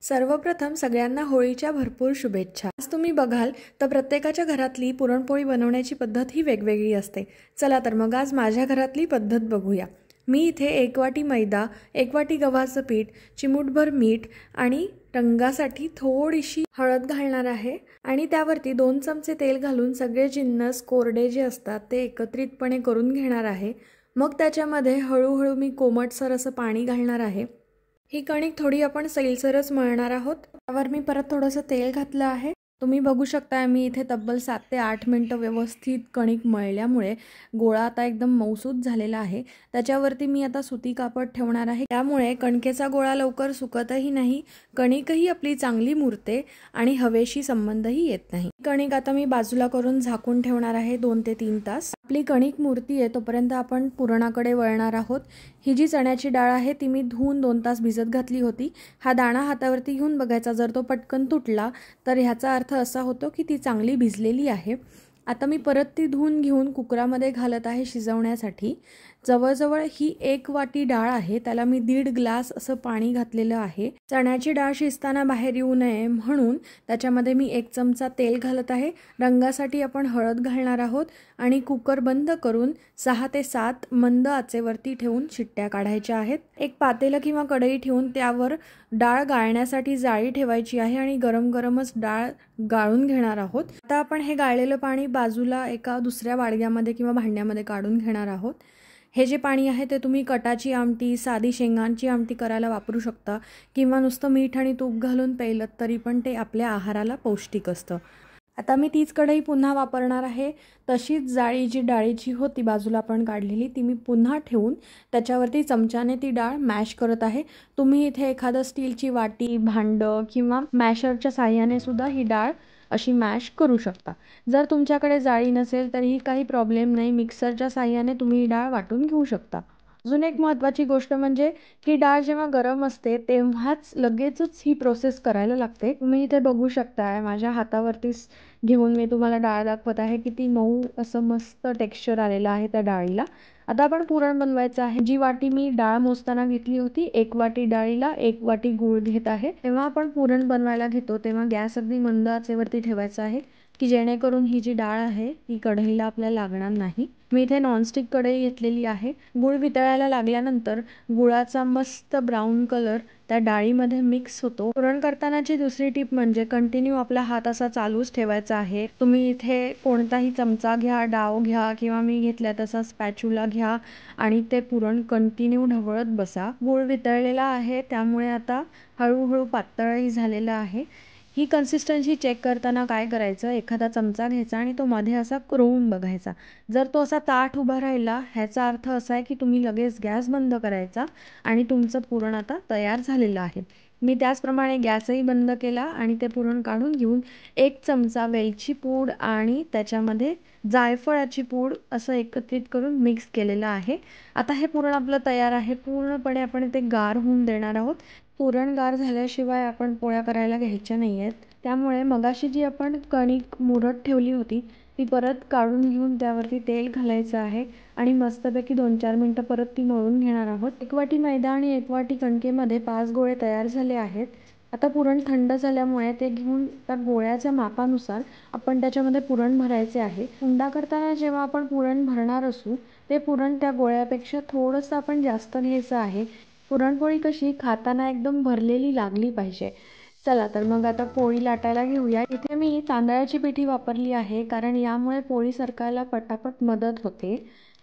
सर्वप्रथम सगळ्यांना होळीच्या भरपूर शुभेच्छा। आज तुम्ही बघाल तर प्रत्येकाच्या घरातली पुरणपोळी बनवण्याची पद्धत ही वेगवेगळी असते। चला तर मग आज माझ्या घरातली पद्धत बघूया। मी इथे 1 वाटी मैदा, 1 वाटी गव्हाचं पीठ, चिमूटभर मीठ आणि रंगासाठी थोडीशी हळद घालणार आहे आणि त्यावरती 2 चमचे तेल घालून सगळे जिन्नस कोरडे जे असतात ते एकत्रितपणे करून घेणार आहे। मग त्याच्यामध्ये हळूहळू मी कोमटसर असं पाणी घालणार आहे। ही कणिक थोडी आपण सैलसरच मळणार आहोत। त्यावर मी परत थोडंसं तेल घातलं आहे। तुम्ही बघू शकता मी इथे तब्बल 7 ते 8 मिनिटं व्यवस्थित कणिक मळल्यामुळे गोळा आता एकदम मऊसूत झालेला आहे। त्याच्यावरती मी आता सुती कापड ठेवणार आहे, त्यामुळे कणकेचा गोळा लवकर सुकतही नाही, कणिकही आपली चांगली मुरते आणि हवेशी संबंधही येत नाही। कणिक आता मी बाजूला करून झाकून ठेवणार आहे 2 ते 3 तास। आपली कणिक मुरतीये तोपर्यंत आपण पुरणाकडे वळणार आहोत। ही जी चण्याची डाळ आहे ती मी धुवून 2 तास भिजत घातली होती। हा दाणा हातावरती घेऊन बघायचा, जर तो पटकन तुटला तर ह्याचा अर्थ असा होतो की ती चांगली भिजलेली आहे। आता मी परत ती धुवून घेऊन कुकरामध्ये घालत आहे शिजवण्यासाठी। जवळजवळ ही 1 वाटी डाळ आहे, त्याला मी 1.5 ग्लास असं पाणी घातलेलं आहे। चण्याची डाळ शिजताना बाहेर येऊ नये म्हणून त्याच्यामध्ये मी 1 चमचा तेल घालत आहे। रंगासाठी आपण हळद घालणार आहोत आणि कुकर बंद करून 6 ते 7 मंद आचेवरती ठेवून शिट्ट्या काढायच्या आहेत। एक पातेलं किंवा कढई ठेवून त्यावर डाळ गाळण्यासाठी जाळी ठेवायची आहे आणि गरम गरमच डाळ गाळून घेणार आहोत। आता आपण हे गाळलेलं पाणी बाजूला एका दुसऱ्या वाडग्यामध्ये किंवा भांड्यामध्ये काढून घेणार आहोत। हे जे पाणी आहे ते तुम्ही कटाची आमटी, साधी शेंगांची आमटी करायला वापरू शकता किंवा नुसतं मीठ आणि तूप घालून प्यायलं तरी पण ते आपल्या आहाराला पौष्टिक असतं। आता मी तीच कढई पुन्हा वापरणार आहे। तशीच जाळी जी डाळीची होती बाजूला आपण काढलेली ती मी पुन्हा ठेवून त्याच्यावरती चमच्याने ती डाळ मॅश करत आहे। तुम्ही इथे एखादं स्टीलची वाटी, भांडं किंवा मॅशरच्या साहाय्याने सुद्धा ही डाळ अशी मॅश करू शकता। जर तुमच्याकडे जाळी नसेल तरीही काही प्रॉब्लेम नाही, मिक्सरच्या साहाय्याने तुम्ही ही डाळ वाटून घेऊ शकता। अजून एक महत्त्वाची गोष्ट म्हणजे ही डाळ जेव्हा गरम असते तेव्हाच लगेचच ही प्रोसेस करायला लागते। तुम्ही इथे बघू शकताय माझ्या हातावरती घेऊन मी तुम्हाला डाळ दाखवत आहे, किती मऊ असं मस्त टेक्स्चर आलेलं आहे त्या डाळीला। आता आपण पुरण बनवायचं आहे। जी वाटी मी डाळ मोजताना घेतली होती, 1 वाटी डाळीला 1 वाटी गूळ घेत आहे। तेव्हा आपण पुरण बनवायला घेतो तेव्हा गॅस अगदी मंद आचेवरती ठेवायचा आहे की जेणेकरून ही जी डाळ आहे ती कढईला आपल्याला लागणार नाही। मी इथे नॉनस्टिक कढई घेतलेली आहे। गूळ वितळायला लागल्यानंतर गुळाचा मस्त ब्राऊन कलर त्या डाळीमध्ये मिक्स होतो। पुरण करतानाची दुसरी टिप म्हणजे कंटिन्यू आपला हात असा चालूच ठेवायचा आहे। तुम्ही इथे कोणताही चमचा घ्या, डाव घ्या किंवा मी घेतल्या तसा स्पॅच्युला घ्या आणि ते पुरण कंटिन्यू ढवळत बसा। गूळ वितळलेला आहे त्यामुळे आता हळूहळू पातळही झालेला आहे। ही कन्सिस्टन्सी चेक करताना काय करायचं, एखादा चमचा घ्यायचा आणि तो मध्ये असा कुरवून बघायचा। जर तो असा ताठ उभा राहिला ह्याचा अर्थ असा आहे की तुम्ही लगेच गॅस बंद करायचा आणि तुमचं पुरण आता तयार झालेलं आहे। मी त्याचप्रमाणे गॅसही बंद केला आणि ते पुरण काढून घेऊन 1 चमचा वेलची पूड आणि त्याच्यामध्ये जायफळाची पूड असं एकत्रित करून मिक्स केलेलं आहे। आता हे पुरण आपलं तयार आहे। पूर्णपणे आपण ते गार होऊन देणार आहोत। पुरण गार झाल्याशिवाय आपण पोळ्या करायला घ्यायच्या नाही आहेत। त्यामुळे मगाशी जी आपण कणिक मुरत ठेवली होती ती परत काढून घेऊन त्यावरती तेल घालायचं आहे आणि मस्तपैकी 2-4 मिनिटं परत ती मळून घेणार आहोत। 1 वाटी मैदा आणि 1 वाटी कणकेमध्ये 5 गोळे तयार झाले आहेत। आता पुरण थंड झाल्यामुळे ते घेऊन त्या गोळ्याच्या मापानुसार आपण त्याच्यामध्ये पुरण भरायचे आहे। उंडा करताना जेव्हा आपण पुरण भरणार असू ते पुरण त्या गोळ्यापेक्षा थोडंसं आपण जास्त घ्यायचं आहे। पुरणपोळी कशी खाताना एकदम भरलेली लागली पाहिजे। चला तर मग आता पोळी लाटायला घेऊया। इथे मी तांदळाची पिठी वापरली आहे कारण यामुळे पोळी सरकायला पटापट मदत होते।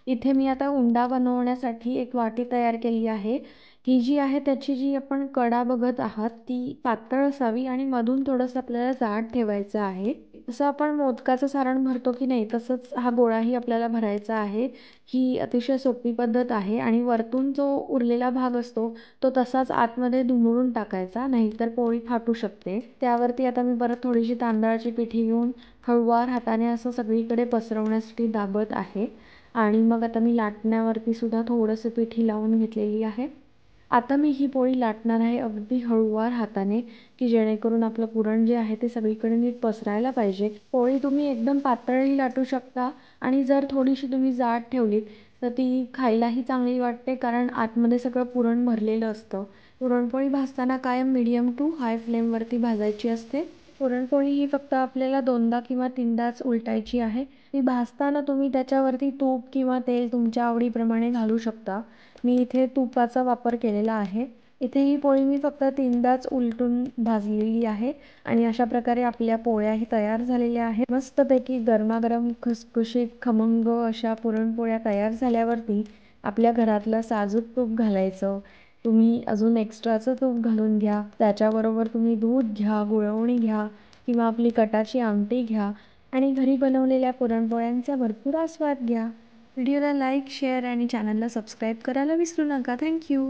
इथे मी आता उंडा बनवण्यासाठी 1 वाटी तयार केली आहे। ही जी आहे त्याची जी आपण कडा बघत आहात ती पातळ असावी आणि मधून थोडंसं आपल्याला जाड ठेवायचं आहे। जसं आपण मोदकाचं सारण भरतो की नाही तसंच हा गोळाही आपल्याला भरायचा आहे। ही अतिशय सोपी पद्धत आहे आणि वरतून जो उरलेला भाग असतो तो तसाच आतमध्ये दुमडून टाकायचा, नाहीतर पोळी फाटू शकते। त्यावरती आता मी परत थोडीशी तांदळाची पिठी घेऊन हळूवार हाताने असं सगळीकडे पसरवण्यासाठी दाबत आहे आणि मग आता मी लाटण्यावरती सुद्धा थोडंसं पिठी लावून घेतलेली आहे। आता मी ही पोळी लाटणार आहे अगदी हळूवार हाताने की जेणेकरून आपलं पुरण जे आहे ते सगळीकडे नीट पसरायला पाहिजे। पोळी तुम्ही एकदम पातळही लाटू शकता आणि जर थोडीशी तुम्ही जाड ठेवलीत तर ती खायलाही चांगली वाटते कारण आतमध्ये सगळं पुरण भरलेलं असतं। पुरणपोळी भाजताना कायम मीडियम टू हाय फ्लेमवरती भाजायची असते. पुरणपोळी ही फक्त आपल्याला 2दा किंवा 3दाच उलटायची आहे. ती भाजताना तुम्ही त्याच्यावरती तूप किंवा तेल तुमच्या आवडीप्रमाणे घालू शकता. मी इथे तुपाचा वापर केलेला आहे. इथे ही पोळी मी फक्त 3दाच उलटून भाजलेली आहे आणि अशा प्रकारे आपल्या पोळ्याही तयार झालेल्या आहेत. मस्तपैकी गरमागरम खुसखुशीत खमंग अशा पुरणपोळ्या तयार झाल्यावरती आपल्या घरातलं साजूक तूप घालायचं. तुम्ही अजून एक्स्ट्राचं तूप घालून घ्या. त्याच्याबरोबर तुम्ही दूध घ्या, गुळवणी घ्या किंवा आपली कटाची आमटी घ्या आणि घरी बनवलेल्या पुरणपोळ्यांचा भरपूर आस्वाद घ्या. व्हिडिओला लाईक, शेअर आणि चॅनलला सबस्क्राईब करायला विसरू नका. थँक्यू.